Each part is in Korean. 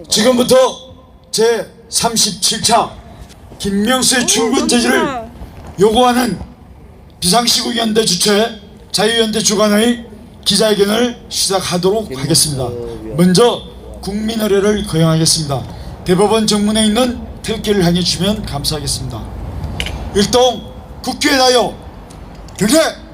지금부터 제37차 김명수의 출근 제지를 요구하는 비상시국연대 주최 자유연대 주관의 기자회견을 시작하도록 하겠습니다. 먼저 국민 의례를 거행하겠습니다. 대법원 정문에 있는 태극기를 향해 주시면 감사하겠습니다. 일동 국기에 다여 경례!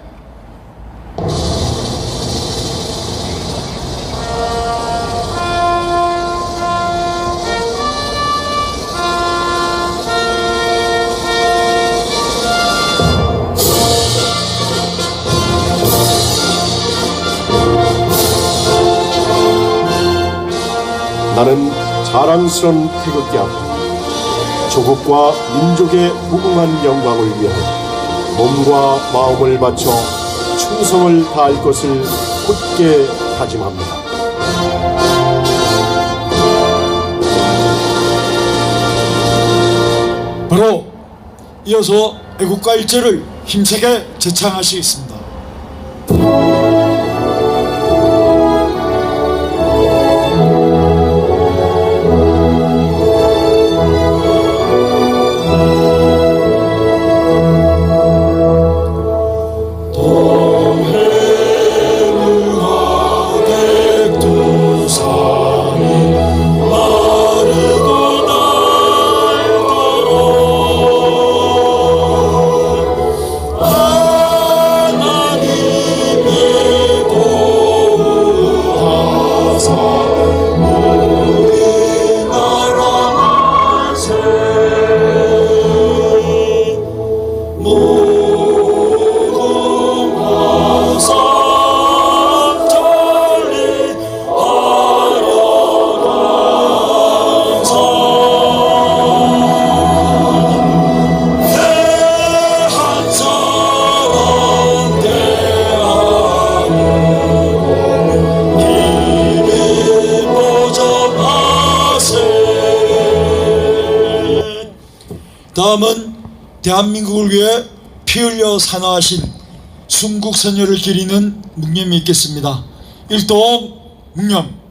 나는 자랑스런 태극기 앞에 조국과 민족의 무궁한 영광을 위하여 몸과 마음을 바쳐 충성을 다할 것을 굳게 다짐합니다. 바로 이어서 애국가 일제를 힘차게 제창하시겠습니다. 다음은 대한민국을 위해 피 흘려 산화하신 순국선열을 기리는 묵념이 있겠습니다. 일동 묵념.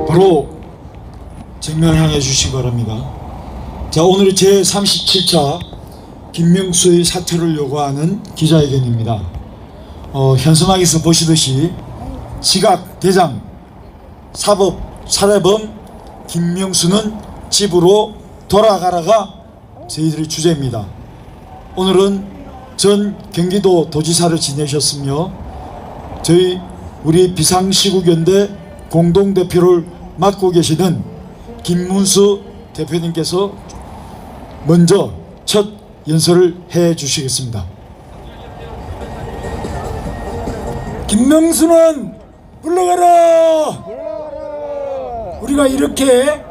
바로 정면향해 주시기 바랍니다. 자, 오늘의 제37차 김명수의 사퇴를 요구하는 기자회견입니다. 현수막에서 보시듯이 지각 대장 사법 살해범 김명수는 집으로 돌아가라가 저희들의 주제입니다. 오늘은 전 경기도 도지사를 지내셨으며 우리 비상시국연대 공동대표를 맡고 계시는 김문수 대표님께서 먼저 첫 연설을 해 주시겠습니다. 김명수는 물러가라! 우리가 이렇게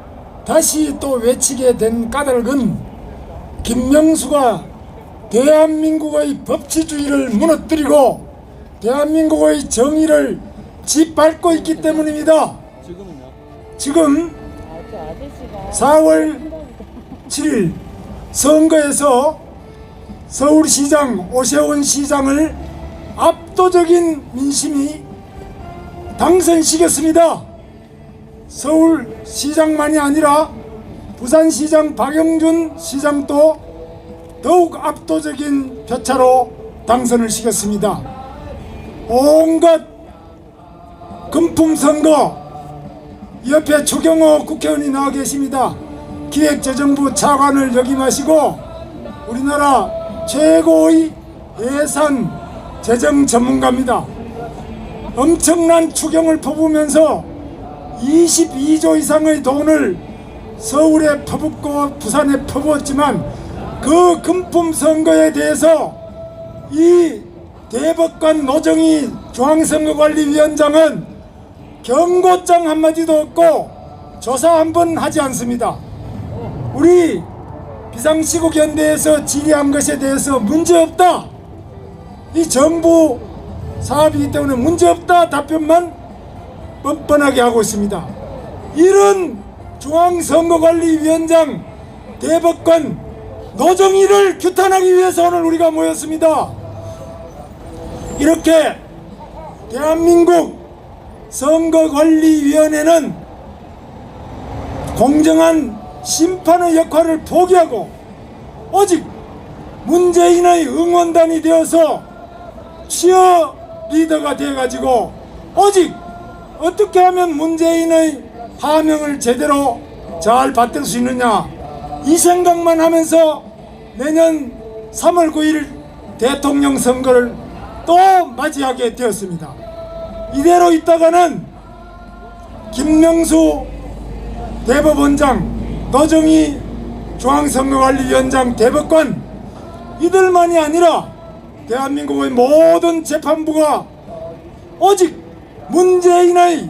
다시 또 외치게 된 까닭은 김명수가 대한민국의 법치주의를 무너뜨리고 대한민국의 정의를 짓밟고 있기 때문입니다. 지금 4월 7일 선거에서 서울시장 오세훈 시장을 압도적인 민심이 당선시켰습니다. 서울시장만이 아니라 부산시장 박영준 시장도 더욱 압도적인 표차로 당선을 시켰습니다. 온갖 금품 선거, 옆에 추경호 국회의원이 나와 계십니다. 기획재정부 차관을 역임하시고 우리나라 최고의 예산 재정 전문가입니다. 엄청난 추경을 퍼부으면서 22조 이상의 돈을 서울에 퍼붓고 부산에 퍼부었지만 그 금품 선거에 대해서 이 대법관 노정희 중앙선거관리위원장은 경고장 한마디도 없고 조사 한 번 하지 않습니다. 우리 비상시국연대에서 질의한 것에 대해서 문제없다, 이 정부 사업이기 때문에 문제없다 답변만 뻔뻔하게 하고 있습니다. 이런 중앙선거관리위원장 대법관 노정희를 규탄하기 위해서 오늘 우리가 모였습니다. 이렇게 대한민국 선거관리위원회는 공정한 심판의 역할을 포기하고 오직 문재인의 응원단이 되어서 치어리더가 되어가지고 오직 어떻게 하면 문재인의 하명을 제대로 잘 받들 수 있느냐, 이 생각만 하면서 내년 3월 9일 대통령 선거를 또 맞이하게 되었습니다. 이대로 있다가는 김명수 대법원장, 노정희 중앙선거관리위원장, 대법관 이들만이 아니라 대한민국의 모든 재판부가 오직 문재인의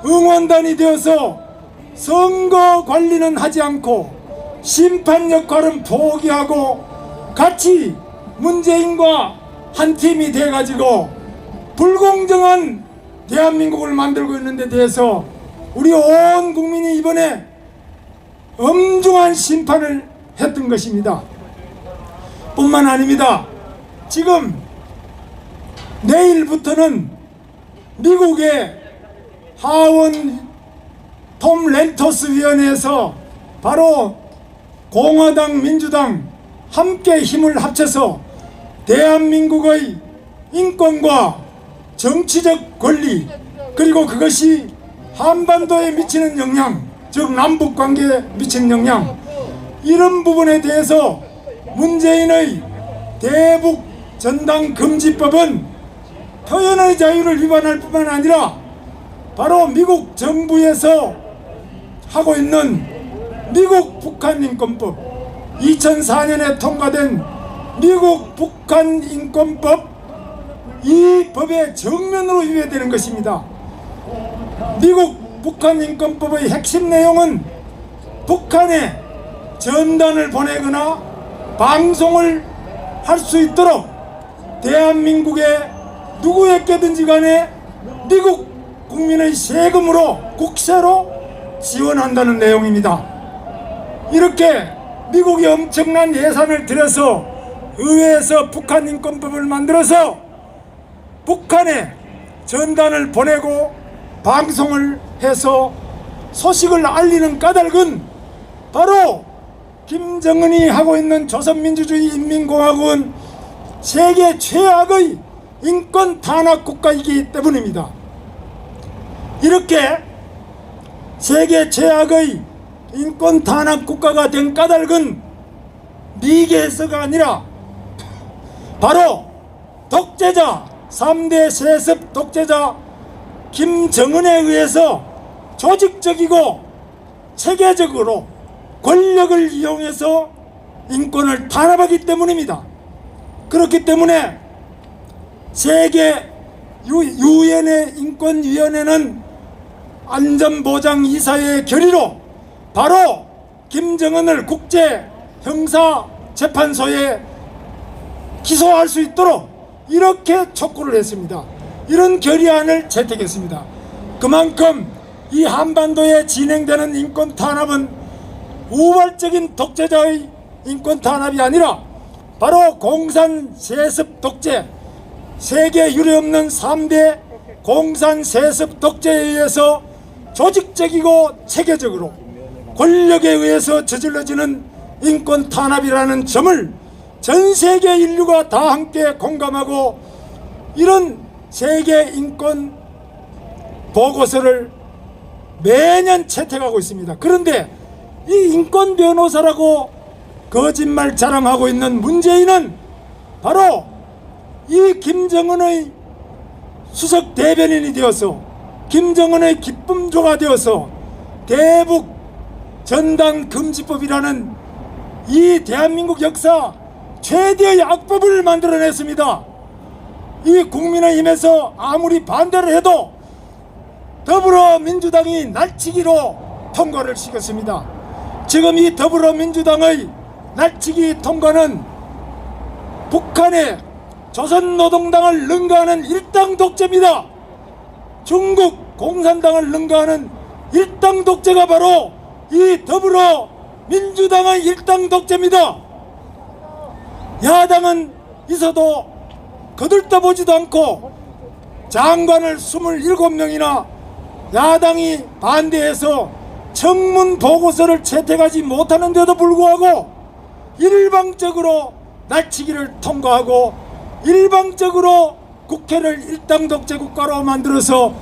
응원단이 되어서 선거 관리는 하지 않고 심판 역할은 포기하고 같이 문재인과 한 팀이 돼가지고 불공정한 대한민국을 만들고 있는 데 대해서 우리 온 국민이 이번에 엄중한 심판을 했던 것입니다. 뿐만 아닙니다. 지금 내일부터는 미국의 하원 톰 렌토스 위원회에서 바로 공화당, 민주당 함께 힘을 합쳐서 대한민국의 인권과 정치적 권리, 그리고 그것이 한반도에 미치는 영향, 즉 남북관계에 미치는 영향, 이런 부분에 대해서 문재인의 대북 전당 금지법은 표현의 자유를 위반할 뿐만 아니라 바로 미국 정부에서 하고 있는 미국 북한 인권법, 2004년에 통과된 미국 북한 인권법, 이 법에 정면으로 위배되는 것입니다. 미국 북한 인권법의 핵심 내용은 북한에 전단을 보내거나 방송을 할 수 있도록 대한민국의 누구에게든지 간에 미국 국민의 세금으로, 국세로 지원한다는 내용입니다. 이렇게 미국이 엄청난 예산을 들여서 의회에서 북한 인권법을 만들어서 북한에 전단을 보내고 방송을 해서 소식을 알리는 까닭은 바로 김정은이 하고 있는 조선민주주의 인민공화국은 세계 최악의 인권 탄압 국가이기 때문입니다. 이렇게 세계 최악의 인권 탄압 국가가 된 까닭은 미개에서가 아니라 바로 독재자, 3대 세습 독재자 김정은에 의해서 조직적이고 체계적으로 권력을 이용해서 인권을 탄압하기 때문입니다. 그렇기 때문에 세계 유엔의 인권위원회는 안전보장이사회의 결의로 바로 김정은을 국제형사재판소에 기소할 수 있도록 이렇게 촉구를 했습니다. 이런 결의안을 채택했습니다. 그만큼 이 한반도에 진행되는 인권 탄압은 우발적인 독재자의 인권 탄압이 아니라 바로 공산 세습 독재, 세계 유례없는 3대 공산 세습 독재에 의해서 조직적이고 체계적으로 권력에 의해서 저질러지는 인권 탄압이라는 점을 전 세계 인류가 다 함께 공감하고 이런 세계 인권 보고서를 매년 채택하고 있습니다. 그런데 이 인권 변호사라고 거짓말 자랑하고 있는 문재인은 바로 이 김정은의 수석 대변인이 되어서 김정은의 기쁨조가 되어서 대북 전단 금지법이라는 이 대한민국 역사 최대의 악법을 만들어냈습니다. 이 국민의힘에서 아무리 반대를 해도 더불어민주당이 날치기로 통과를 시켰습니다. 지금 이 더불어민주당의 날치기 통과는 북한의 조선노동당을 능가하는 일당 독재입니다. 중국 공산당을 능가하는 일당 독재가 바로 이 더불어민주당의 일당 독재입니다. 야당은 있어도 거들떠보지도 않고 장관을 27명이나 야당이 반대해서 청문 보고서를 채택하지 못하는데도 불구하고 일방적으로 날치기를 통과하고 일방적으로 국회를 일당 독재 국가로 만들어서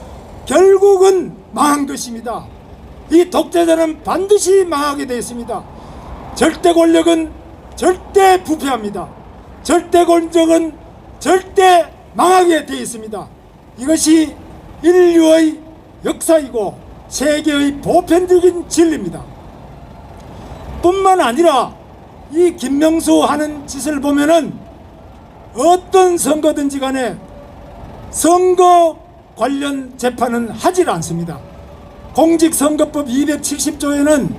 결국은 망한 것입니다. 이 독재자는 반드시 망하게 되어 있습니다. 절대 권력은 절대 부패합니다. 절대 권력은 절대 망하게 되어 있습니다. 이것이 인류의 역사이고 세계의 보편적인 진리입니다. 뿐만 아니라 이 김명수 하는 짓을 보면은 어떤 선거든지 간에 선거 관련 재판은 하질 않습니다. 공직선거법 270조에는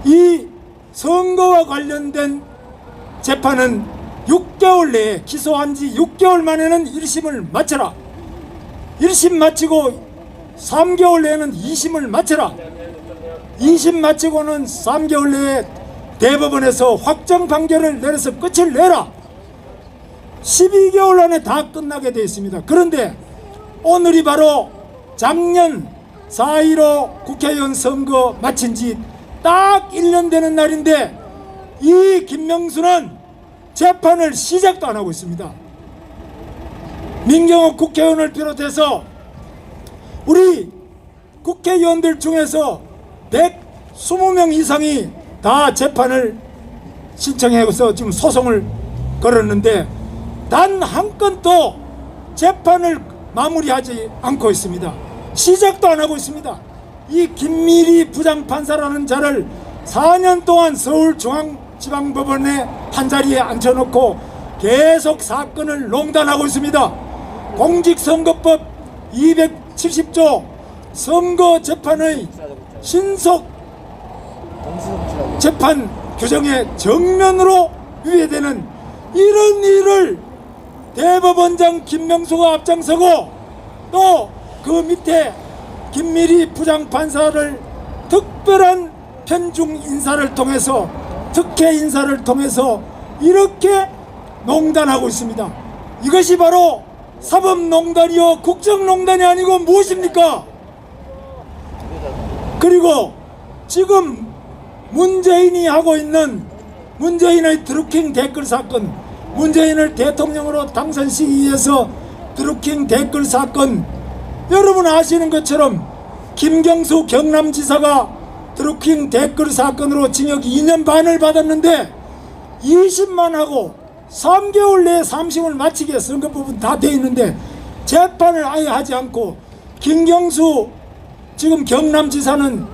이 선거와 관련된 재판은 6개월 내에 기소한 지 6개월 만에는 1심을 마쳐라. 1심 마치고 3개월 내에는 2심을 마쳐라. 2심 마치고는 3개월 내에 대법원에서 확정 판결을 내려서 끝을 내라. 12개월 안에 다 끝나게 되어 있습니다. 그런데 오늘이 바로 작년 4.15 국회의원 선거 마친 지 딱 1년 되는 날인데 이 김명수는 재판을 시작도 안 하고 있습니다. 민경욱 국회의원을 비롯해서 우리 국회의원들 중에서 120명 이상이 다 재판을 신청해서 지금 소송을 걸었는데 단 한 건도 재판을 마무리하지 않고 있습니다. 시작도 안 하고 있습니다. 이 김미리 부장판사라는 자를 4년 동안 서울중앙지방법원에 한자리에 앉혀놓고 계속 사건을 농단하고 있습니다. 공직선거법 270조 선거재판의 신속 재판 규정에 정면으로 위배되는 이런 일을 대법원장 김명수가 앞장서고 또 그 밑에 김미리 부장판사를 특별한 편중 인사를 통해서 특혜 인사를 통해서 이렇게 농단하고 있습니다. 이것이 바로 사법농단이요 국정농단이 아니고 무엇입니까? 그리고 지금 문재인이 하고 있는 문재인의 드루킹 댓글 사건, 문재인을 대통령으로 당선시키기 위해서 드루킹 댓글 사건, 여러분 아시는 것처럼 김경수 경남지사가 드루킹 댓글 사건으로 징역 2년 반을 받았는데 20만 하고 3개월 내에 3심을 마치게 선거법은 다 돼 있는데 재판을 아예 하지 않고 김경수 지금 경남지사는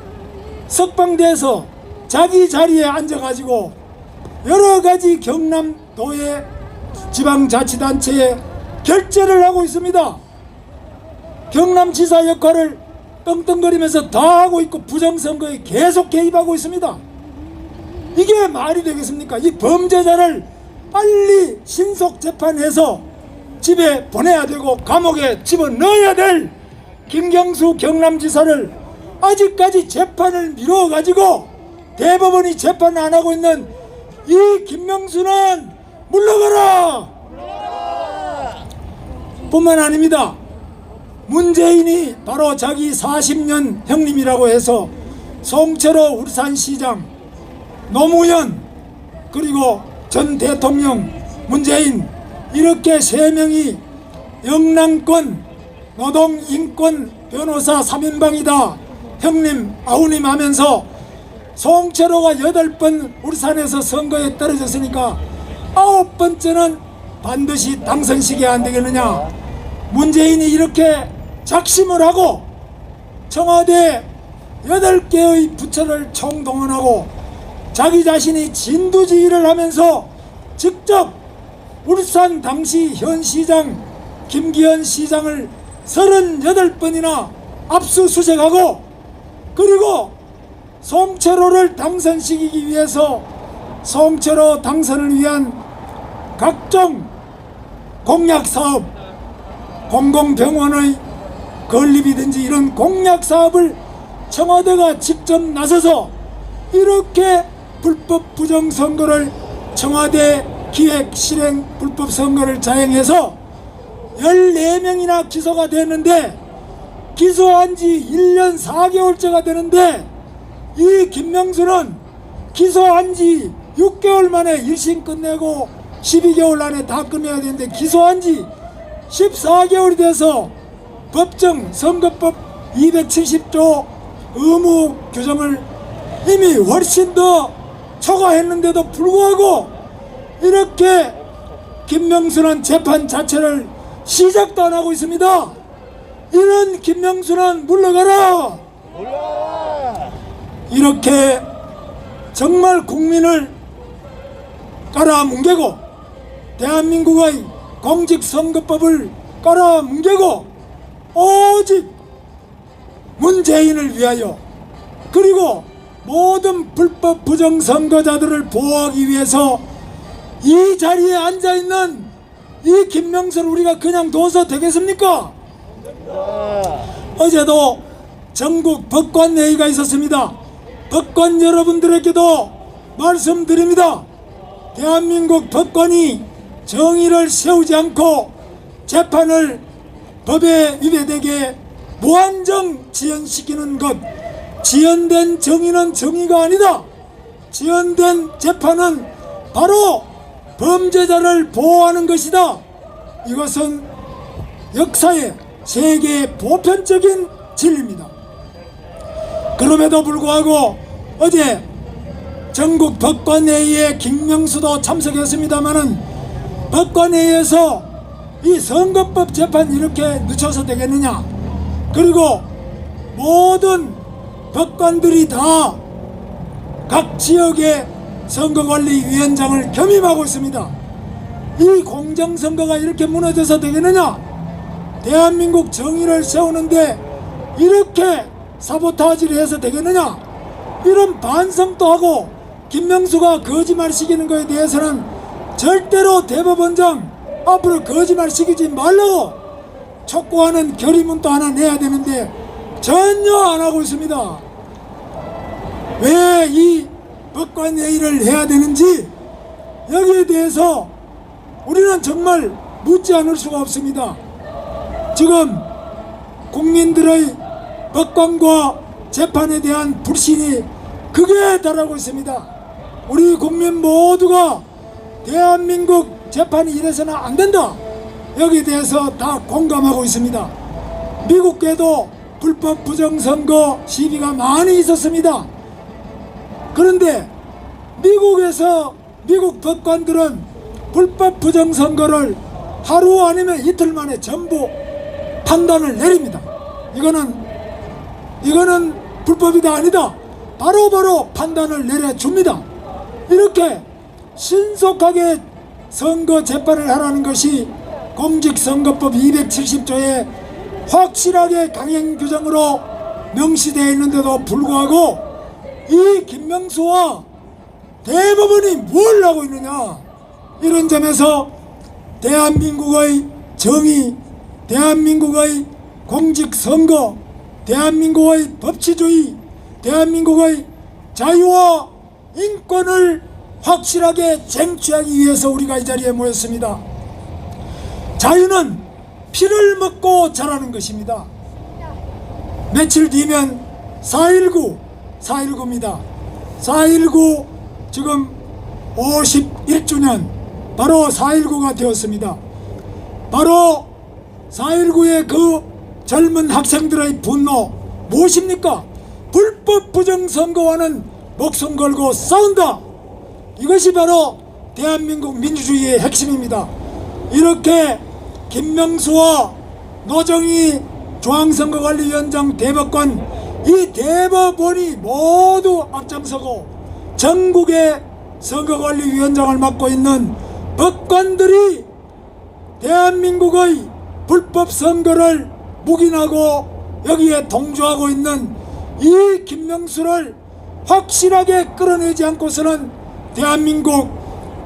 석방돼서 자기 자리에 앉아가지고 여러가지 경남도의 지방자치단체에 결재를 하고 있습니다. 경남지사 역할을 떵떵거리면서 다 하고 있고 부정선거에 계속 개입하고 있습니다. 이게 말이 되겠습니까? 이 범죄자를 빨리 신속 재판해서 집에 보내야 되고 감옥에 집어넣어야 될 김경수 경남지사를 아직까지 재판을 미뤄가지고 대법원이 재판 안 하고 있는 이 김명수는 물러가라! 뿐만 아닙니다. 문재인이 바로 자기 40년 형님이라고 해서 송철호 울산시장, 노무현, 그리고 전 대통령, 문재인 이렇게 세 명이 영남권 노동인권 변호사 3인방이다 형님 아우님 하면서 송철호가 8번 울산에서 선거에 떨어졌으니까 9번째는 반드시 당선시켜야 안 되겠느냐. 문재인이 이렇게 작심을 하고 청와대 8개의 부처를 총동원하고 자기 자신이 진두지휘를 하면서 직접 울산 당시 현 시장 김기현 시장을 38번이나 압수수색하고 그리고 송철호를 당선시키기 위해서 송철호 당선을 위한 각종 공약사업, 공공병원의 건립이든지 이런 공약사업을 청와대가 직접 나서서 이렇게 불법 부정선거를 청와대 기획 실행 불법 선거를 자행해서 14명이나 기소가 됐는데 기소한 지 1년 4개월째가 되는데 이 김명수는 기소한 지 6개월 만에 1심 끝내고 12개월 안에 다 끝내야 되는데 기소한 지 14개월이 돼서 법정 선거법 270조 의무 규정을 이미 훨씬 더 초과했는데도 불구하고 이렇게 김명수는 재판 자체를 시작도 안 하고 있습니다. 이런 김명수는 물러가라. 이렇게 정말 국민을 깔아뭉개고 대한민국의 공직선거법을 깔아뭉개고 오직 문재인을 위하여 그리고 모든 불법 부정선거자들을 보호하기 위해서 이 자리에 앉아있는 이 김명수를 우리가 그냥 둬서 되겠습니까? 어제도 전국 법관회의가 있었습니다. 법관 여러분들에게도 말씀드립니다. 대한민국 법관이 정의를 세우지 않고 재판을 법에 위배되게 무한정 지연시키는 것, 지연된 정의는 정의가 아니다. 지연된 재판은 바로 범죄자를 보호하는 것이다. 이것은 역사의 세계 보편적인 진리입니다. 그럼에도 불구하고 어제 전국 법관회의에 김명수도 참석했습니다마는 법관회의에서 이 선거법 재판 이렇게 늦춰서 되겠느냐. 그리고 모든 법관들이 다 각 지역의 선거관리위원장을 겸임하고 있습니다. 이 공정선거가 이렇게 무너져서 되겠느냐. 대한민국 정의를 세우는데 이렇게 사보타지를 해서 되겠느냐. 이런 반성도 하고 김명수가 거짓말 시키는 것에 대해서는 절대로 대법원장 앞으로 거짓말 시키지 말라고 촉구하는 결의문도 하나 내야 되는데 전혀 안 하고 있습니다. 왜 이 법관회의를 해야 되는지 여기에 대해서 우리는 정말 묻지 않을 수가 없습니다. 지금 국민들의 법관과 재판에 대한 불신이 극에 달하고 있습니다. 우리 국민 모두가 대한민국 재판이 이래서는 안 된다. 여기에 대해서 다 공감하고 있습니다. 미국에도 불법 부정선거 시비가 많이 있었습니다. 그런데 미국에서 미국 법관들은 불법 부정선거를 하루 아니면 이틀 만에 전부 판단을 내립니다. 이거는 불법이다 아니다 바로바로 판단을 내려줍니다. 이렇게 신속하게 선거 재판을 하라는 것이 공직선거법 270조에 확실하게 강행 규정으로 명시되어 있는데도 불구하고 이 김명수와 대법원이 뭘 하고 있느냐. 이런 점에서 대한민국의 정의, 대한민국의 공직선거, 대한민국의 법치주의, 대한민국의 자유와 인권을 확실하게 쟁취하기 위해서 우리가 이 자리에 모였습니다. 자유는 피를 먹고 자라는 것입니다. 며칠 뒤면 4.19입니다. 4.19 지금 51주년 바로 4.19가 되었습니다. 바로 4.19의 그 젊은 학생들의 분노 무엇입니까? 불법 부정선거와는 목숨 걸고 싸운다. 이것이 바로 대한민국 민주주의의 핵심입니다. 이렇게 김명수와 노정희 중앙선거관리위원장 대법관, 이 대법원이 모두 앞장서고 전국의 선거관리위원장을 맡고 있는 법관들이 대한민국의 불법 선거를 묵인하고 여기에 동조하고 있는 이 김명수를 확실하게 끌어내지 않고서는 대한민국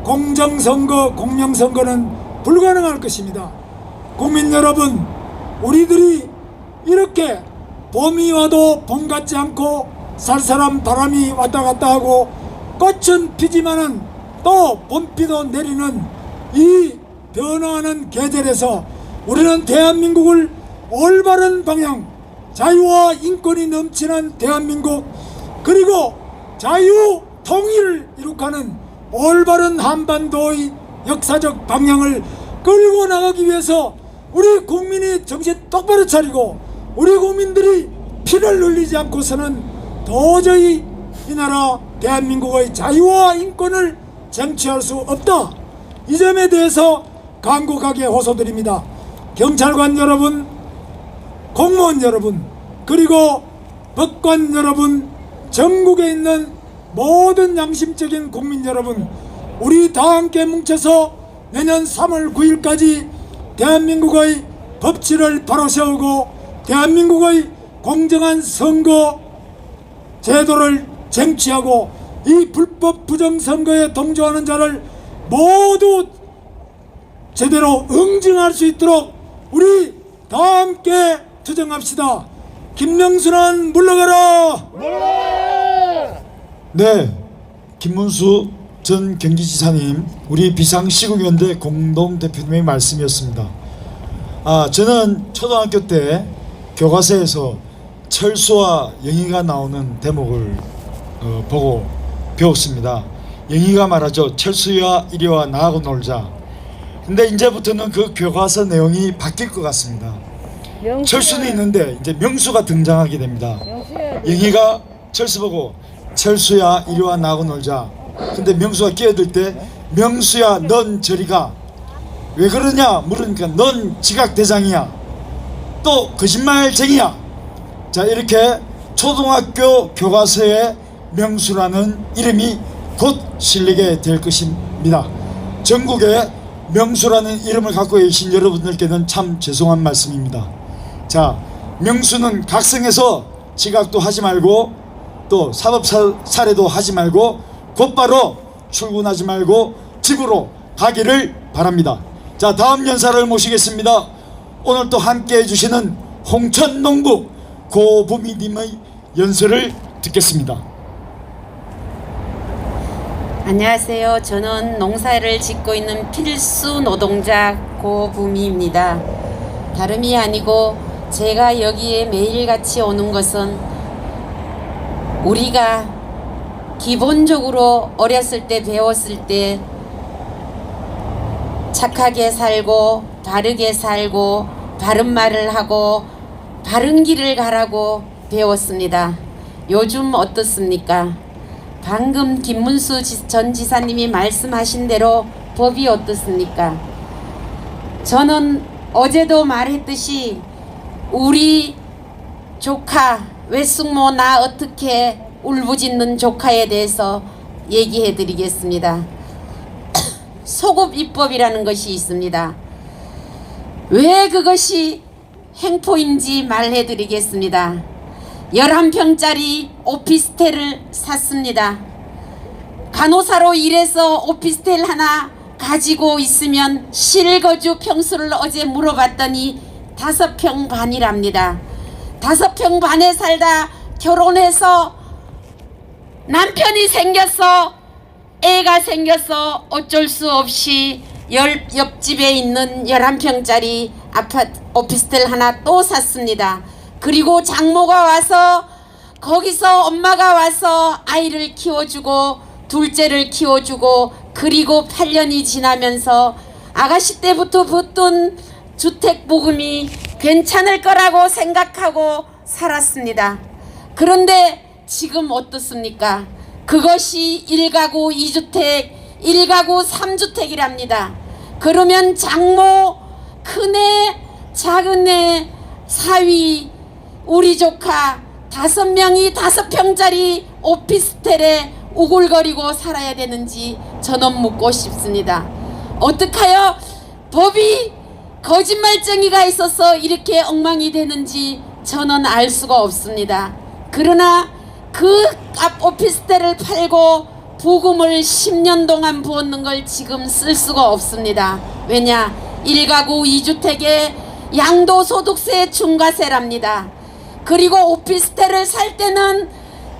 공정선거, 공명선거는 불가능할 것입니다. 국민 여러분, 우리들이 이렇게 봄이 와도 봄 같지 않고 쌀쌀한 바람이 왔다 갔다 하고 꽃은 피지만은 또 봄비도 내리는 이 변화하는 계절에서 우리는 대한민국을 올바른 방향, 자유와 인권이 넘치는 대한민국, 그리고 자유 통일을 이룩하는 올바른 한반도의 역사적 방향을 끌고 나가기 위해서 우리 국민이 정신 똑바로 차리고 우리 국민들이 피를 흘리지 않고서는 도저히 이 나라 대한민국의 자유와 인권을 쟁취할 수 없다. 이 점에 대해서 간곡하게 호소드립니다. 경찰관 여러분, 공무원 여러분, 그리고 법관 여러분, 전국에 있는 모든 양심적인 국민 여러분, 우리 다 함께 뭉쳐서 내년 3월 9일까지 대한민국의 법치를 바로 세우고 대한민국의 공정한 선거 제도를 쟁취하고 이 불법 부정선거에 동조하는 자를 모두 제대로 응징할 수 있도록 우리 다 함께 투쟁합시다. 김명수는 물러가라! 네, 김문수 전 경기지사님, 우리 비상시국위원회 공동대표님의 말씀이었습니다. 저는 초등학교 때 교과서에서 철수와 영희가 나오는 대목을 보고 배웠습니다. 영희가 말하죠. 철수야 이리와 나하고 놀자. 근데 이제부터는 그 교과서 내용이 바뀔 것 같습니다. 철수는 있는데 이제 명수가 등장하게 됩니다. 영희가 철수 보고 철수야 이리와 나하고 놀자. 근데 명수가 끼어들 때 명수야 넌 저리 가. 왜 그러냐 물으니까 넌 지각대장이야. 또 거짓말쟁이야. 자, 이렇게 초등학교 교과서에 명수라는 이름이 곧 실리게 될 것입니다. 전국에 명수라는 이름을 갖고 계신 여러분들께는 참 죄송한 말씀입니다. 자, 명수는 각성해서 지각도 하지 말고 또 사법살해도 하지 말고 곧바로 출근하지 말고 집으로 가기를 바랍니다. 자, 다음 연사를 모시겠습니다. 오늘 또 함께 해주시는 홍천농부 고부미님의 연설을 듣겠습니다. 안녕하세요. 저는 농사를 짓고 있는 필수 노동자 고부미입니다. 다름이 아니고 제가 여기에 매일같이 오는 것은 우리가 기본적으로 어렸을 때 배웠을 때 착하게 살고 바르게 살고 바른 말을 하고 바른 길을 가라고 배웠습니다. 요즘 어떻습니까? 방금 김문수 전 지사님이 말씀하신 대로 법이 어떻습니까? 저는 어제도 말했듯이 우리 조카 외숙모 나 어떻게 울부짖는 조카에 대해서 얘기해 드리겠습니다. 소급 입법이라는 것이 있습니다. 왜 그것이 행포인지 말해 드리겠습니다. 11평짜리 오피스텔을 샀습니다. 간호사로 일해서 오피스텔 하나 가지고 있으면 실거주 평수를 어제 물어봤더니 5평 반이랍니다. 5평 반에 살다 결혼해서 남편이 생겼어, 애가 생겨서 어쩔 수 없이 옆집에 있는 11평짜리 아파트 오피스텔 하나 또 샀습니다. 그리고 장모가 와서 거기서 엄마가 와서 아이를 키워주고 둘째를 키워주고 그리고 8년이 지나면서 아가씨 때부터 붙던 주택보금이 괜찮을 거라고 생각하고 살았습니다. 그런데 지금 어떻습니까? 그것이 1가구 2주택, 1가구 3주택이랍니다. 그러면 장모, 큰애, 작은애, 사위, 우리 조카 5명이 5평짜리 오피스텔에 우글거리고 살아야 되는지 저는 묻고 싶습니다. 어떡하여 법이 거짓말쟁이가 있어서 이렇게 엉망이 되는지 저는 알 수가 없습니다. 그러나 그 앞 오피스텔을 팔고 부금을 10년 동안 부었는 걸 지금 쓸 수가 없습니다. 왜냐? 1가구 2주택에 양도소득세 중과세랍니다. 그리고 오피스텔을 살 때는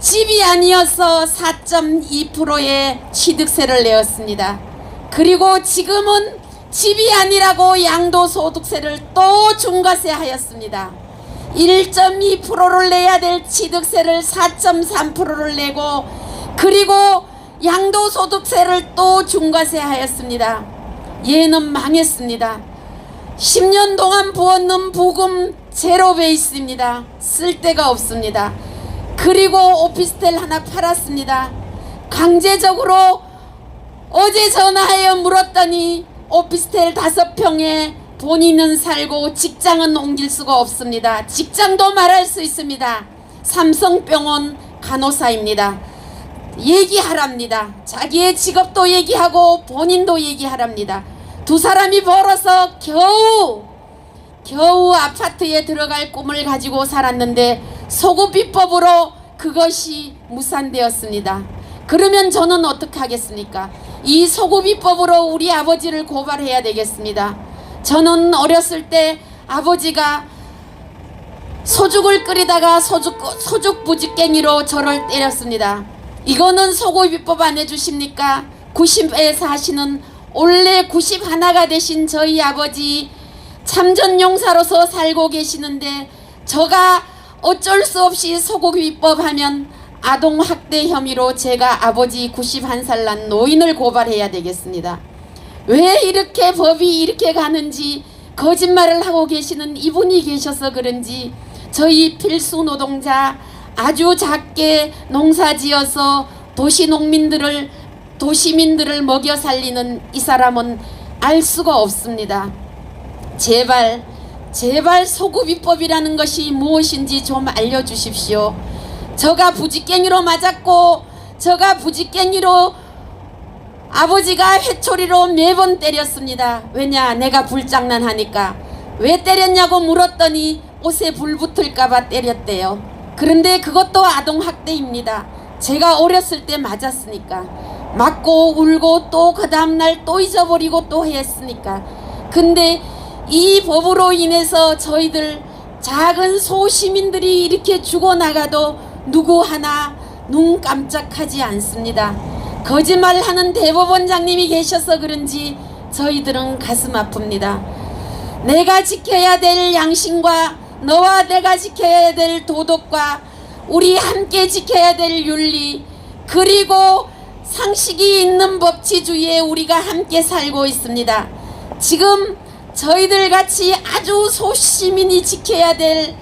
집이 아니어서 4.2%의 취득세를 내었습니다. 그리고 지금은 집이 아니라고 양도소득세를 또 중과세 하였습니다. 1.2%를 내야 될 취득세를 4.3%를 내고 그리고 양도소득세를 또 중과세 하였습니다. 얘는 망했습니다. 10년 동안 부었는 부금 제로 베이스입니다. 쓸 데가 없습니다. 그리고 오피스텔 하나 팔았습니다. 강제적으로 어제 전화하여 물었더니 오피스텔 5평에 본인은 살고 직장은 옮길 수가 없습니다. 직장도 말할 수 있습니다. 삼성병원 간호사입니다. 얘기하랍니다. 자기의 직업도 얘기하고 본인도 얘기하랍니다. 두 사람이 벌어서 겨우 아파트에 들어갈 꿈을 가지고 살았는데 소급비법으로 그것이 무산되었습니다. 그러면 저는 어떻게 하겠습니까? 이 소급비법으로 우리 아버지를 고발해야 되겠습니다. 저는 어렸을 때 아버지가 소죽을 끓이다가 소죽 부지깽이로 저를 때렸습니다. 이거는 소급비법 안 해주십니까? 90에 사시는 올해 91가 되신 저희 아버지 참전용사로서 살고 계시는데 저가 어쩔 수 없이 소급비법 하면 아동학대 혐의로 제가 아버지 91살 난 노인을 고발해야 되겠습니다. 왜 이렇게 법이 이렇게 가는지 거짓말을 하고 계시는 이분이 계셔서 그런지 저희 필수 노동자 아주 작게 농사지어서 도시민들을 먹여 살리는 이 사람은 알 수가 없습니다. 제발 소급비법이라는 것이 무엇인지 좀 알려주십시오. 저가 부지깽이로 맞았고 저가 부지깽이로 아버지가 회초리로 매번 때렸습니다. 왜냐? 내가 불장난하니까. 왜 때렸냐고 물었더니 옷에 불 붙을까봐 때렸대요. 그런데 그것도 아동학대입니다. 제가 어렸을 때 맞았으니까. 맞고 울고 또 그 다음날 또 잊어버리고 또 했으니까. 근데 이 법으로 인해서 저희들 작은 소시민들이 이렇게 죽어나가도 누구 하나 눈 깜짝하지 않습니다. 거짓말하는 대법원장님이 계셔서 그런지 저희들은 가슴 아픕니다. 내가 지켜야 될 양심과 너와 내가 지켜야 될 도덕과 우리 함께 지켜야 될 윤리 그리고 상식이 있는 법치주의에 우리가 함께 살고 있습니다. 지금 저희들 같이 아주 소시민이 지켜야 될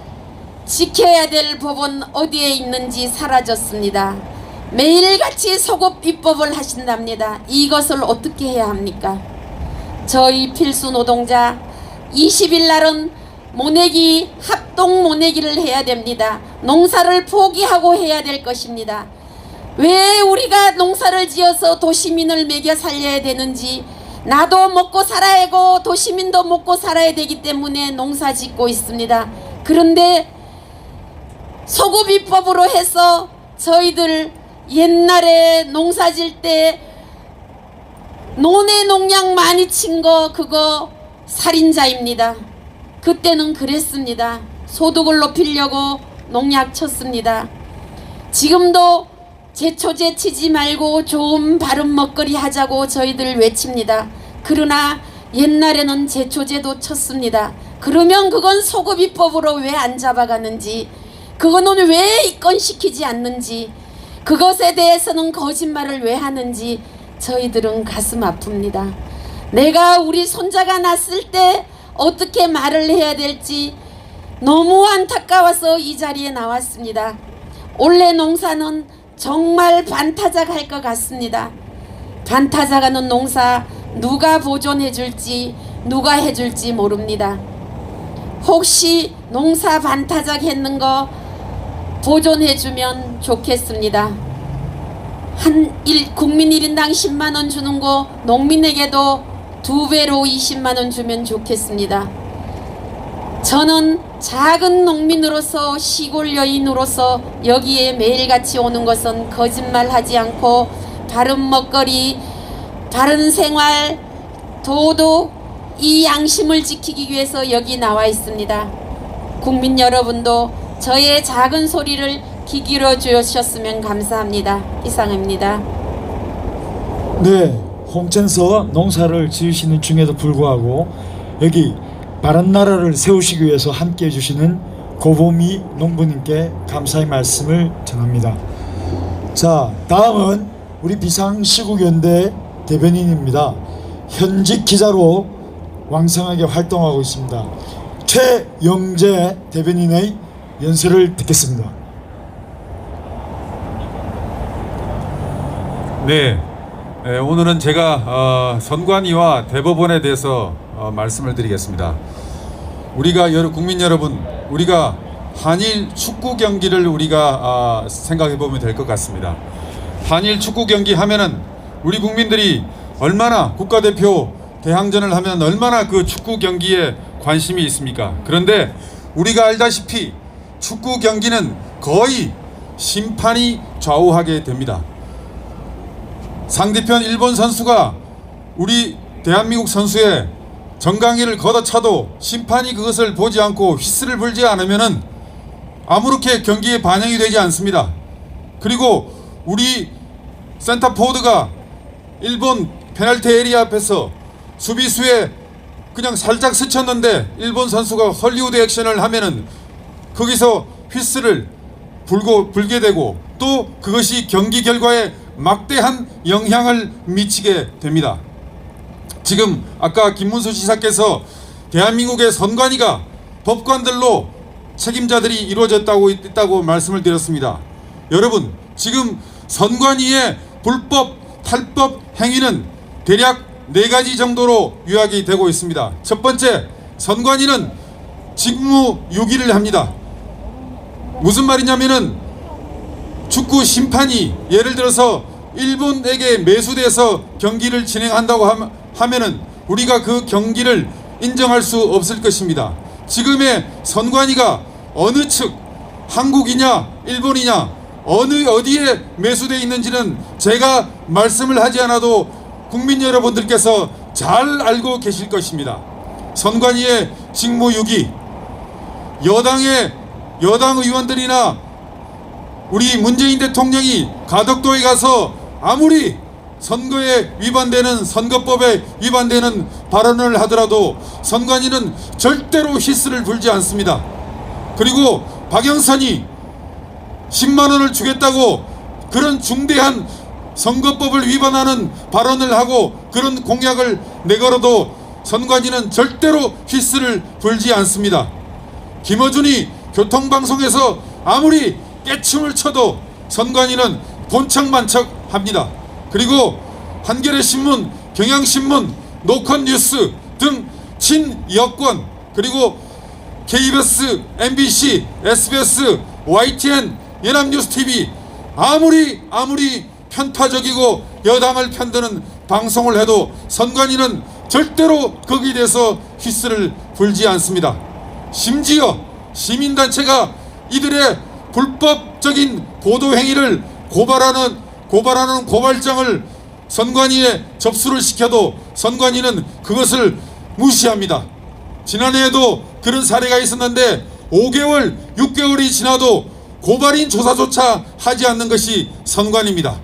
법은 어디에 있는지 사라졌습니다. 매일같이 소급비법을 하신답니다. 이것을 어떻게 해야 합니까? 저희 필수 노동자 20일 날은 모내기 합동 모내기를 해야 됩니다. 농사를 포기하고 해야 될 것입니다. 왜 우리가 농사를 지어서 도시민을 먹여 살려야 되는지 나도 먹고 살아야 하고 도시민도 먹고 살아야 되기 때문에 농사 짓고 있습니다. 그런데 소급비법으로 해서 저희들 옛날에 농사 질 때 논에 농약 많이 친 거 그거 살인자입니다. 그때는 그랬습니다. 소득을 높이려고 농약 쳤습니다. 지금도 제초제 치지 말고 좋은 바른 먹거리 하자고 저희들 외칩니다. 그러나 옛날에는 제초제도 쳤습니다. 그러면 그건 소급비법으로 왜 안 잡아가는지 그거는 왜 입건시키지 않는지 그것에 대해서는 거짓말을 왜 하는지 저희들은 가슴 아픕니다. 내가 우리 손자가 났을 때 어떻게 말을 해야 될지 너무 안타까워서 이 자리에 나왔습니다. 올해 농사는 정말 반타작할 것 같습니다. 반타작하는 농사 누가 보존해 줄지 누가 해줄지 모릅니다. 혹시 농사 반타작 했는 거 보존해 주면 좋겠습니다. 국민 1인당 10만원 주는 거 농민에게도 2배로 20만원 주면 좋겠습니다. 저는 작은 농민으로서 시골 여인으로서 여기에 매일같이 오는 것은 거짓말하지 않고 바른 먹거리, 바른 생활, 도덕, 이 양심을 지키기 위해서 여기 나와 있습니다. 국민 여러분도 저의 작은 소리를 귀 기울여 주셨으면 감사합니다. 이상입니다. 네, 홍천서 농사를 지으시는 중에도 불구하고 여기 바른 나라를 세우시기 위해서 함께 해주시는 고보미 농부님께 감사의 말씀을 전합니다. 자, 다음은 우리 비상시국연대 대변인입니다. 현직 기자로 왕성하게 활동하고 있습니다. 최영재 대변인의 연설을 듣겠습니다. 네, 오늘은 제가 선관위와 대법원에 대해서 말씀을 드리겠습니다. 우리가 국민 여러분, 우리가 한일 축구 경기를 우리가 생각해 보면 될 것 같습니다. 한일 축구 경기 하면은 우리 국민들이 얼마나 국가대표 대항전을 하면 얼마나 그 축구 경기에 관심이 있습니까? 그런데 우리가 알다시피 축구 경기는 거의 심판이 좌우하게 됩니다. 상대편 일본 선수가 우리 대한민국 선수의 정강이를 걷어차도 심판이 그것을 보지 않고 휘슬을 불지 않으면은 아무렇게 경기에 반영이 되지 않습니다. 그리고 우리 센터포드가 일본 페널티 에리아 앞에서 수비수에 그냥 살짝 스쳤는데 일본 선수가 헐리우드 액션을 하면은 거기서 휘슬을 불게 되고 또 그것이 경기 결과에 막대한 영향을 미치게 됩니다. 지금 아까 김문수 지사께서 대한민국의 선관위가 법관들로 책임자들이 이루어졌다고 있다고 말씀을 드렸습니다. 여러분, 지금 선관위의 불법 탈법 행위는 대략 4가지 정도로 요약이 되고 있습니다. 첫 번째, 선관위는 직무유기를 합니다. 무슨 말이냐면은 축구 심판이 예를 들어서 일본에게 매수돼서 경기를 진행한다고 하면은 우리가 그 경기를 인정할 수 없을 것입니다. 지금의 선관위가 어느 측, 한국이냐 일본이냐 어디에 매수되어 있는지는 제가 말씀을 하지 않아도 국민 여러분들께서 잘 알고 계실 것입니다. 선관위의 직무유기, 여당 의원들이나 우리 문재인 대통령이 가덕도에 가서 아무리 선거에 위반되는 선거법에 위반되는 발언을 하더라도 선관위는 절대로 휘슬을 불지 않습니다. 그리고 박영선이 10만원을 주겠다고 그런 중대한 선거법을 위반하는 발언을 하고 그런 공약을 내걸어도 선관위는 절대로 휘슬을 불지 않습니다. 김어준이 교통방송에서 아무리 깨춤을 춰도 선관위는 본척만척 합니다. 그리고 한겨레신문, 경향신문, 노컷뉴스 등 친여권, 그리고 KBS, MBC, SBS, YTN, 연합뉴스TV 아무리 편파적이고 여당을 편드는 방송을 해도 선관위는 절대로 거기에 대해서 휘슬을 불지 않습니다. 심지어 시민단체가 이들의 불법적인 보도행위를 고발하는 고발장을 선관위에 접수를 시켜도 선관위는 그것을 무시합니다. 지난해에도 그런 사례가 있었는데 5개월, 6개월이 지나도 고발인 조사조차 하지 않는 것이 선관위입니다.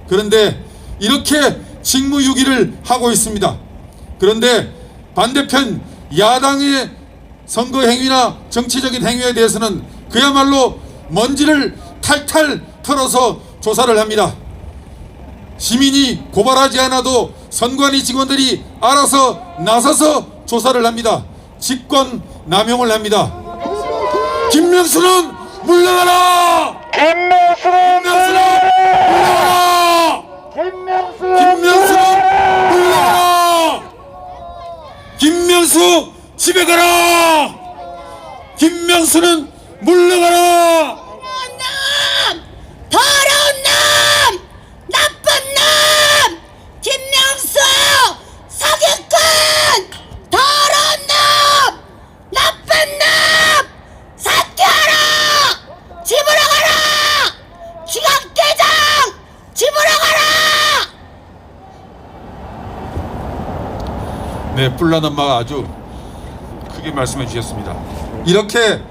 그런데 이렇게 직무유기를 하고 있습니다. 그런데 반대편 야당의 선거 행위나 정치적인 행위에 대해서는 그야말로 먼지를 탈탈 털어서 조사를 합니다. 시민이 고발하지 않아도 선관위 직원들이 알아서 나서서 조사를 합니다. 직권 남용을 합니다. 김명수는 물러가라! 김명수는 물러가라! 김명수는 물러가라! 김명수 집에 가라! 김명수는 물러가라! 더러운 놈! 나쁜 놈! 김명수! 사기꾼! 더러운 놈! 나쁜 놈! 사퇴하라! 집으로 가라! 기각대장! 집으로 가라! 네, 뿔난 엄마가 아주 크게 말씀해 주셨습니다. 이렇게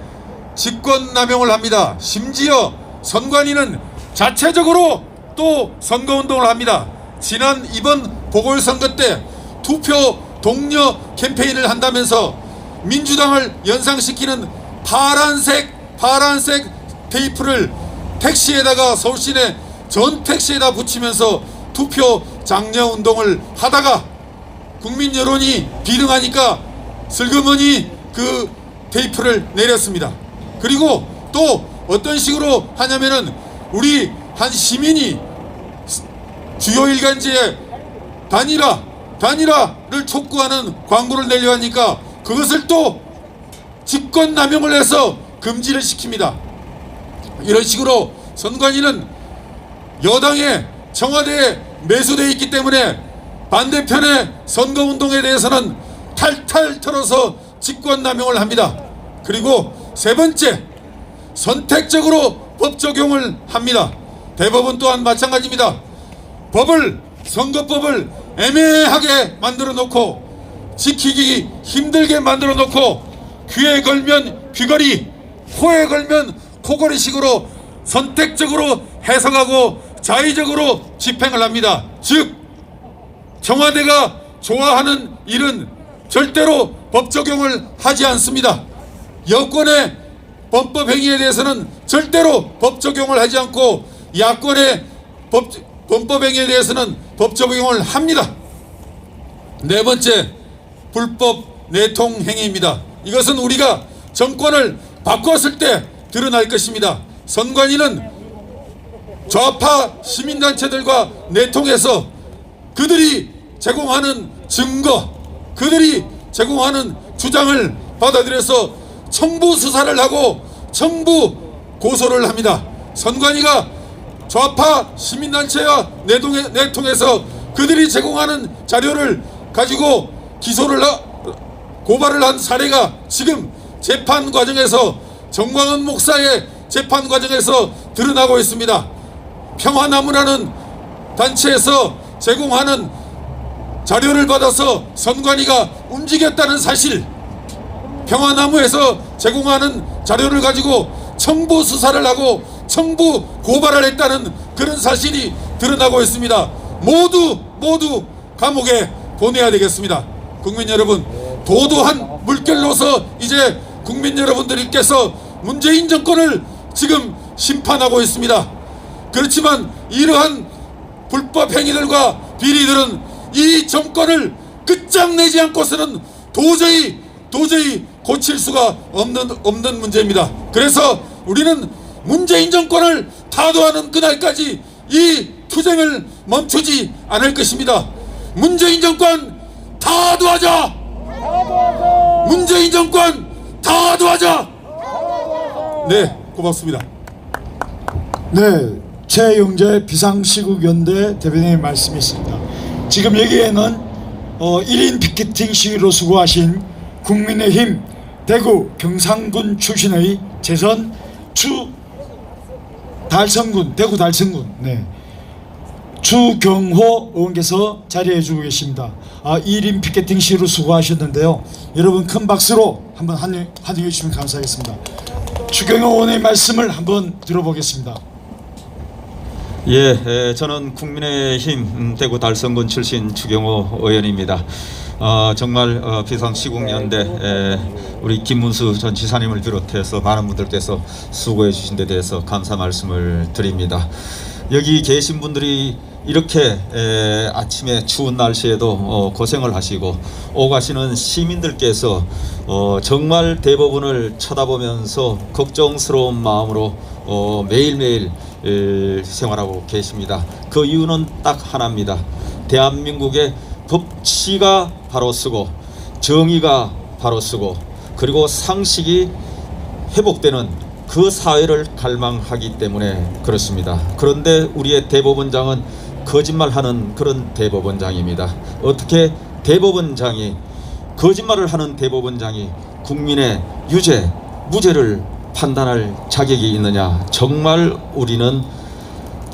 직권남용을 합니다. 심지어 선관위는 자체적으로 또 선거운동을 합니다. 이번 보궐선거 때 투표 독려 캠페인을 한다면서 민주당을 연상시키는 파란색 테이프를 택시에다가 서울시내 전 택시에다 붙이면서 투표 장려 운동을 하다가 국민 여론이 비등하니까 슬그머니 그 테이프를 내렸습니다. 그리고 또 어떤 식으로 하냐면은 우리 한 시민이 주요 일간지에 단일화를 촉구하는 광고를 내려 하니까 그것을 또 직권남용을 해서 금지를 시킵니다. 이런 식으로 선관위는 여당의 청와대에 매수되어 있기 때문에 반대편의 선거운동에 대해서는 탈탈 털어서 직권남용을 합니다. 그리고 세 번째, 선택적으로 법 적용을 합니다. 대법원 또한 마찬가지입니다. 선거법을 애매하게 만들어 놓고 지키기 힘들게 만들어 놓고 귀에 걸면 귀걸이, 코에 걸면 코걸이 식으로 선택적으로 해석하고 자의적으로 집행을 합니다. 즉 청와대가 좋아하는 일은 절대로 법 적용을 하지 않습니다. 여권의 범법 행위에 대해서는 절대로 법 적용을 하지 않고 야권의 범법 행위에 대해서는 법 적용을 합니다. 네 번째, 불법 내통 행위입니다. 이것은 우리가 정권을 바꿨을 때 드러날 것입니다. 선관위는 좌파 시민단체들과 내통해서 그들이 제공하는 증거, 그들이 제공하는 주장을 받아들여서 청부 수사를 하고 청부 고소를 합니다. 선관위가 좌파 시민단체와 내통해서 그들이 제공하는 자료를 가지고 고발을 한 사례가 지금 재판 과정에서 정광훈 목사의 재판 과정에서 드러나고 있습니다. 평화나무라는 단체에서 제공하는 자료를 받아서 선관위가 움직였다는 사실, 평화나무에서 제공하는 자료를 가지고 청부 수사를 하고 청부 고발을 했다는 그런 사실이 드러나고 있습니다. 모두 감옥에 보내야 되겠습니다. 국민 여러분, 도도한 물결로서 이제 국민 여러분들께서 문재인 정권을 지금 심판하고 있습니다. 그렇지만 이러한 불법 행위들과 비리들은 이 정권을 끝장내지 않고서는 도저히 고칠 수가 없는 문제입니다. 그래서 우리는 문재인 정권을 타도하는 그날까지 이 투쟁을 멈추지 않을 것입니다. 문재인 정권 타도하자! 문재인 정권 타도하자! 네, 고맙습니다. 네, 최영재 비상시국연대 대변인의 말씀이 있습니다. 지금 여기에는 1인 피켓팅 시위로 수고하신 국민의힘 대구 경상군 출신의 재선 대구 달성군 추경호 의원께서 자리해주고 계십니다. 1인 피켓팅 시위로 수고하셨는데요. 여러분 큰 박수로 한번 환영해 주시면 감사하겠습니다. 추경호 의원의 말씀을 한번 들어보겠습니다. 예, 저는 국민의힘 대구 달성군 출신 추경호 의원입니다. 정말 비상시국연대 우리 김문수 전 지사님을 비롯해서 많은 분들께서 수고해 주신 데 대해서 감사 말씀을 드립니다. 여기 계신 분들이 이렇게 아침에 추운 날씨에도 고생을 하시고 오가시는 시민들께서 정말 대법원을 쳐다보면서 걱정스러운 마음으로 매일매일 생활하고 계십니다. 그 이유는 딱 하나입니다. 대한민국의 법치가 바로 서고 정의가 바로 서고 그리고 상식이 회복되는 그 사회를 갈망하기 때문에 그렇습니다. 그런데 우리의 대법원장은 거짓말하는 그런 대법원장입니다. 어떻게 대법원장이 거짓말을 하는 대법원장이 국민의 유죄, 무죄를 판단할 자격이 있느냐. 정말 우리는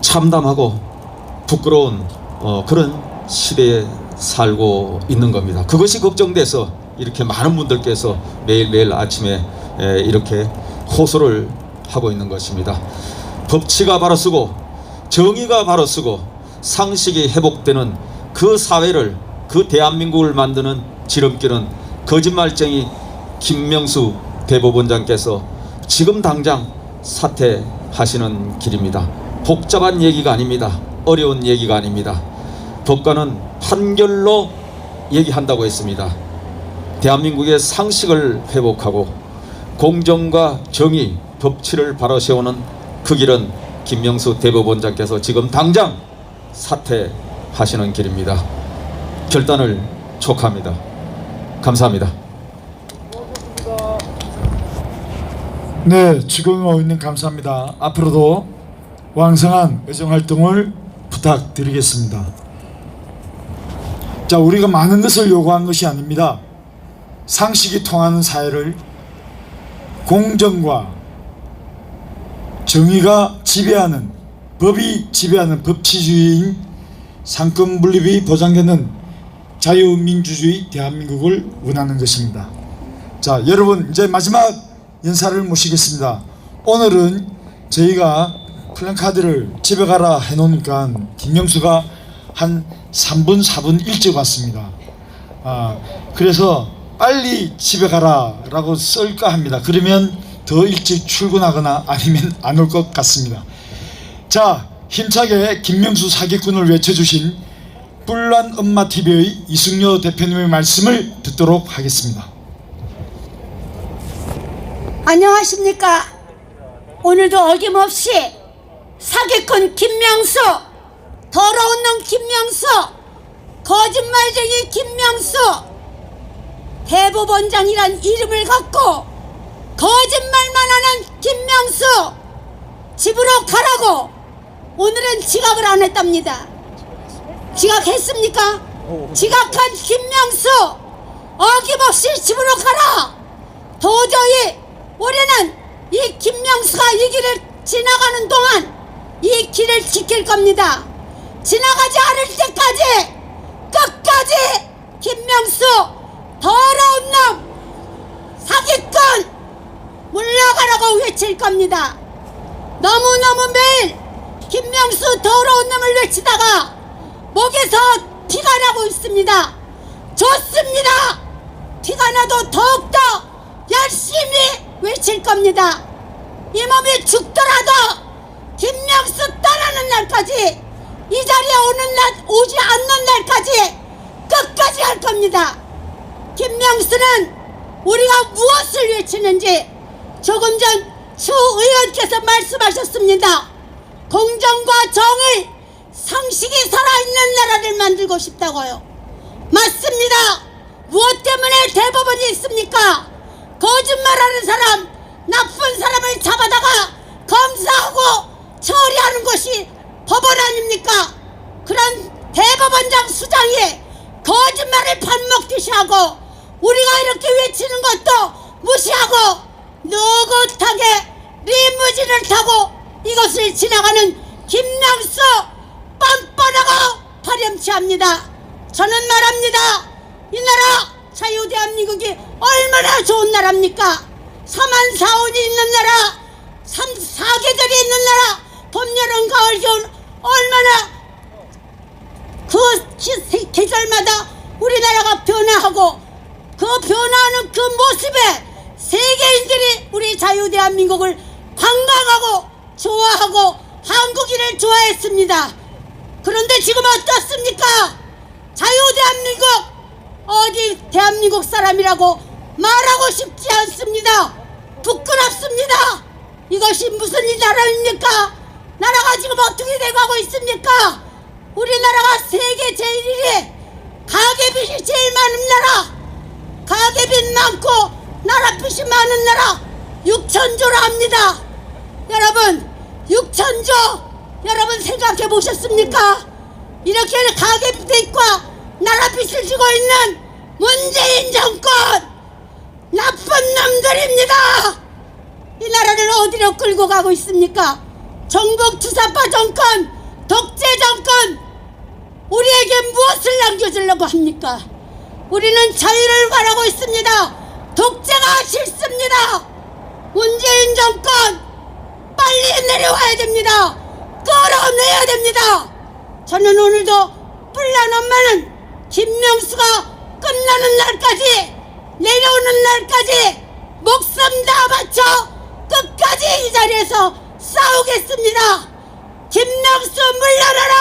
참담하고 부끄러운 그런 시대에 살고 있는 겁니다. 그것이 걱정돼서 이렇게 많은 분들께서 매일매일 아침에 이렇게 호소를 하고 있는 것입니다. 법치가 바로 서고 정의가 바로 서고 상식이 회복되는 그 사회를 그 대한민국을 만드는 지름길은 거짓말쟁이 김명수 대법원장께서 지금 당장 사퇴하시는 길입니다. 복잡한 얘기가 아닙니다. 어려운 얘기가 아닙니다. 법관은 판결로 얘기한다고 했습니다. 대한민국의 상식을 회복하고 공정과 정의, 법치를 바로 세우는 그 길은 김명수 대법원장께서 지금 당장 사퇴하시는 길입니다. 결단을 촉구합니다. 감사합니다. 네, 주경호 의원님 감사합니다. 앞으로도 왕성한 의정활동을 부탁드리겠습니다. 자, 우리가 많은 것을 요구한 것이 아닙니다. 상식이 통하는 사회를 공정과 정의가 지배하는, 법이 지배하는 법치주의인 상권 분립이 보장되는 자유민주주의 대한민국을 원하는 것입니다. 자, 여러분 이제 마지막 연사를 모시겠습니다. 오늘은 저희가 플랜카드를 집에 가라 해놓으니까 김명수가 한 3분 4분 일찍 왔습니다. 그래서 빨리 집에 가라 라고 쓸까 합니다. 그러면 더 일찍 출근하거나 아니면 안 올 것 같습니다. 자, 힘차게 김명수 사기꾼을 외쳐주신 뿔난 엄마TV의 이승효 대표님의 말씀을 듣도록 하겠습니다. 안녕하십니까. 오늘도 어김없이 사기꾼 김명수, 더러운 놈 김명수, 거짓말쟁이 김명수, 대법원장이란 이름을 갖고 거짓말만 하는 김명수 집으로 가라고 오늘은 지각을 안 했답니다. 지각했습니까? 지각한 김명수 어김없이 집으로 가라. 도저히 우리는 이 김명수가 이 길을 지나가는 동안 이 길을 지킬 겁니다. 지나가지 않을 때까지 끝까지 김명수 더러운 놈 사기꾼 물러가라고 외칠 겁니다. 너무너무 매일 김명수 더러운 놈을 외치다가 목에서 피가 나고 있습니다. 좋습니다. 피가 나도 더욱더 열심히 외칠 겁니다. 이 몸이 죽더라도 김명수 떠나는 날까지, 이 자리에 오지 않는 날까지 끝까지 할 겁니다. 김명수는 우리가 무엇을 외치는지 조금 전 추 의원께서 말씀하셨습니다. 공정과 정의, 상식이 살아있는 나라를 만들고 싶다고요. 맞습니다. 무엇 때문에 대법원이 있습니까? 거짓말하는 사람, 나쁜 사람을 잡아다가 검사하고 처리하는 것이 법원 아닙니까? 그런 대법원장 수장이 거짓말을 밥 먹듯이 하고 우리가 이렇게 외치는 것도 무시하고 느긋하게 리무진을 타고 이것을 지나가는 김명수 뻔뻔하고 파렴치합니다. 저는 말합니다. 이 나라 자유대한민국이 얼마나 좋은 나라입니까? 4만 4원이 있는 나라, 4계절이 있는 나라, 봄, 여름, 가을, 겨울, 얼마나 그 계절마다 우리나라가 변화하고 그 변화하는 그 모습에 세계인들이 우리 자유대한민국을 관광하고 좋아하고 한국인을 좋아했습니다. 그런데 지금 어떻습니까? 자유대한민국 어디 대한민국 사람이라고 말하고 싶지 않습니다. 부끄럽습니다. 이것이 무슨 이 나라입니까? 나라가 지금 어떻게 돼가고 있습니까? 우리나라가 세계 제1위에 가계빚이 제일 많은 나라, 가계빚 많고 나라빚이 많은 나라 6천조라 합니다. 여러분 6천조 여러분 생각해 보셨습니까? 이렇게 가계빚과 나라빚을 지고 있는 문재인 정권 나쁜 놈들입니다. 이 나라를 어디로 끌고 가고 있습니까? 정복 투사파 정권, 독재 정권, 우리에게 무엇을 남겨주려고 합니까? 우리는 자유를 바라고 있습니다. 독재가 싫습니다. 문재인 정권 빨리 내려와야 됩니다. 끌어내야 됩니다. 저는 오늘도 뿔난 엄마는 김명수가 끝나는 날까지, 내려오는 날까지 목숨 다 바쳐 끝까지 이 자리에서 싸우겠습니다. 김명수 물러나라!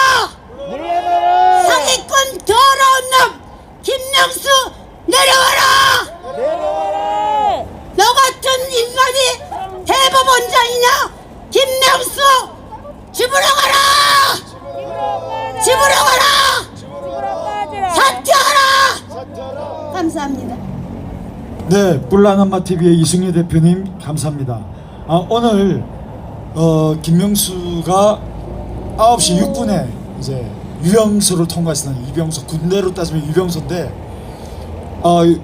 사기꾼 더러운 놈 김명수 내려와라! 너 같은 인간이 대법원장이냐? 김명수 집으로 가라! 집으로 가라! 사퇴하라! 감사합니다. 네, 뿔난엄마 TV의 이승희 대표님 감사합니다. 오늘 김명수가 9시 6분에 이제 유병소를 통과했습니다. 유병소, 군대로 따지면 유병소인데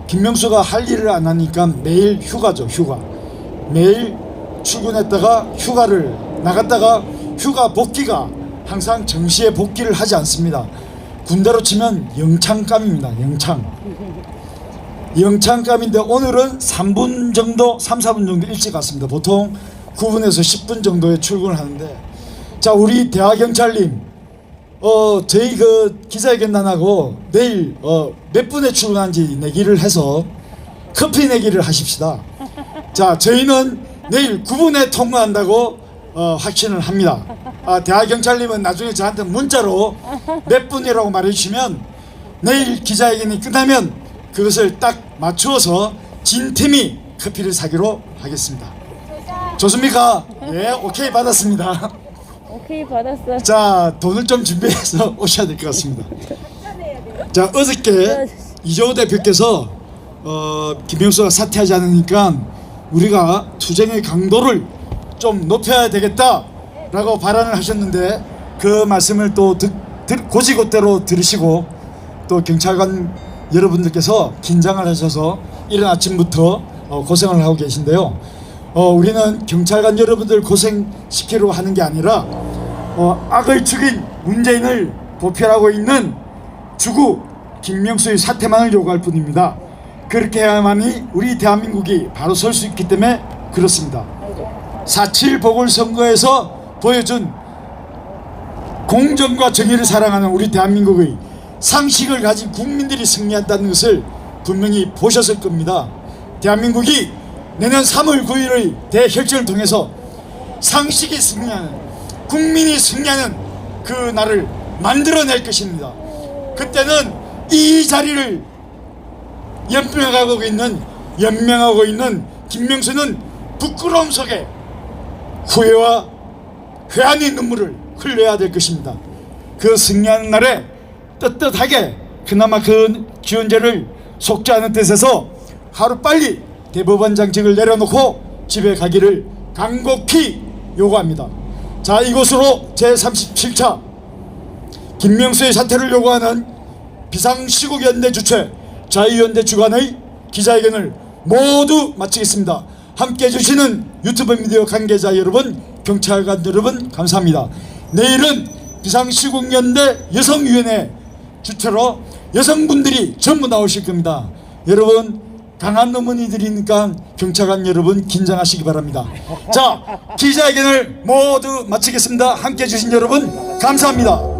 김명수가 할 일을 안 하니까 매일 휴가죠. 휴가. 매일 출근했다가 휴가를 나갔다가 휴가 복귀가 항상 정시에 복귀를 하지 않습니다. 군대로 치면 영창감입니다. 영창감인데 오늘은 3분 정도, 3, 4분 정도 일찍 왔습니다. 보통 9분에서 10분 정도에 출근을 하는데, 자, 우리 대하경찰님, 저희 그 기자회견단하고 내일 몇 분에 출근한지 내기를 해서 커피 내기를 하십시다. 자, 저희는 내일 9분에 통과한다고 확신을 합니다. 대하경찰님은 나중에 저한테 문자로 몇 분이라고 말해주시면 내일 기자회견이 끝나면 그것을 딱 맞추어서 진 팀이 커피를 사기로 하겠습니다. 좋습니까? 예, 오케이 받았습니다. 오케이 받았어. 자, 돈을 좀 준비해서 오셔야 될 것 같습니다. 자, 어저께 이재호 대표께서 김명수가 사퇴하지 않으니까 우리가 투쟁의 강도를 좀 높여야 되겠다라고 발언을 하셨는데, 그 말씀을 또 고지고대로 들으시고 또 경찰관 여러분들께서 긴장을 하셔서 이른 아침부터 고생을 하고 계신데요. 우리는 경찰관 여러분들 고생시키려고 하는 게 아니라 악을 죽인 문재인을 보편하고 있는 주구 김명수의 사퇴만을 요구할 뿐입니다. 그렇게 해야만이 우리 대한민국이 바로 설 수 있기 때문에 그렇습니다. 4.7 보궐선거에서 보여준 공정과 정의를 사랑하는 우리 대한민국의 상식을 가진 국민들이 승리한다는 것을 분명히 보셨을 겁니다. 대한민국이 내년 3월 9일의 대혈전을 통해서 상식이 승리하는, 국민이 승리하는 그 날을 만들어낼 것입니다. 그때는 이 자리를 연명하고 있는 김명수는 부끄러움 속에 후회와 회한의 눈물을 흘려야 될 것입니다. 그 승리하는 날에 떳떳하게 그나마 그 기원제를 속지 않은 뜻에서 하루빨리 대법원장직을 내려놓고 집에 가기를 간곡히 요구합니다. 자, 이것으로 제37차 김명수의 사퇴를 요구하는 비상시국연대 주최 자유연대 주관의 기자회견을 모두 마치겠습니다. 함께해 주시는 유튜브 미디어 관계자 여러분, 경찰관 여러분 감사합니다. 내일은 비상시국연대 여성위원회 주최로 여성분들이 전부 나오실 겁니다. 여러분, 강한 어머니들이니까 경찰관 여러분 긴장하시기 바랍니다. 자, 기자회견을 모두 마치겠습니다. 함께해 주신 여러분 감사합니다.